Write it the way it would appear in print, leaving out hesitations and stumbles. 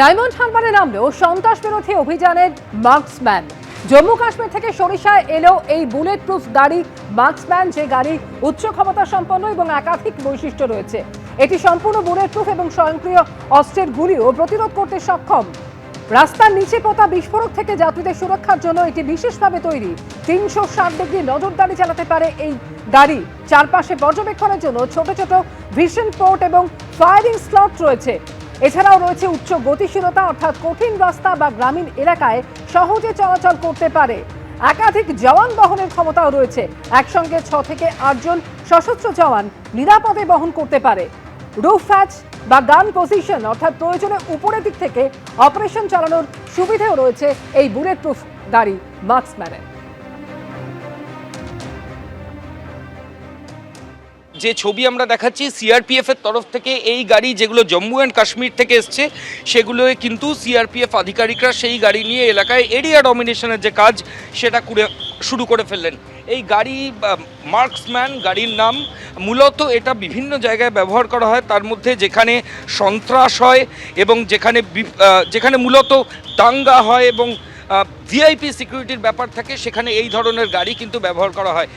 Diamond হারবারে নামলেও সন্ত্রাস বিরোধী অভিযানের মার্কসম্যান। জম্মু কাশ্মীর থেকে সরিষায় এলো এই বুলেট প্রুফ গাড়ি মার্কসম্যান, যে গাড়ি উচ্চ ক্ষমতা সম্পন্ন এবং একাধিক বৈশিষ্ট্য রয়েছে। এটি সম্পূর্ণ বুলেট প্রুফ এবং স্বয়ংক্রিয় অস্ত্রের গুলিও প্রতিরোধ করতে সক্ষম। রাস্তার নিচে পোতা বিস্ফোরক থেকে যাত্রীদের সুরক্ষার জন্য এটি বিশেষভাবে তৈরি। 360 ডিগ্রি নজরদারি চালাতে পারে এই গাড়ি। চারপাশে পর্যবেক্ষণের জন্য ছোট ছোট ভিশন পোর্ট এবং ফায়ারিং স্লট রয়েছে। এছাড়াও রয়েছে উচ্চ গতিশীলতা, অর্থাৎ কঠিন রাস্তা বা গ্রামীণ এলাকায় সহজে চলাচল করতে পারে। একাধিক জওয়ান বহনের ক্ষমতাও রয়েছে। একসঙ্গে 6 থেকে 8 জন সশস্ত্র জওয়ান নিরাপদে বহন করতে পারে। রুফ হ্যাচ বা গান পজিশন, অর্থাৎ প্রয়োজনে উপরের দিক থেকে অপারেশন চালানোর সুবিধাও রয়েছে এই বুলেট প্রুফ গাড়ি মার্কসম্যানের। যে ছবি আমরা দেখাচ্ছি সিআরপিএফ এর তরফ থেকে, এই গাড়ি যেগুলো জম্মু অ্যান্ড কাশ্মীর থেকে এসছে সেগুলোয় কিন্তু সিআরপিএফ আধিকারিকরা সেই গাড়ি নিয়ে এলাকায় এরিয়া ডমিনেশনের যে কাজ সেটা শুরু করে ফেললেন। এই গাড়ি মার্কসম্যান গাড়ির নাম। মূলত এটা বিভিন্ন জায়গায় ব্যবহার করা হয়, তার মধ্যে যেখানে সন্ত্রাস হয় এবং যেখানে মূলত দাঙ্গা হয় এবং ভিআইপি সিকিউরিটির ব্যাপার থাকে, সেখানে এই ধরনের গাড়ি কিন্তু ব্যবহার করা হয়।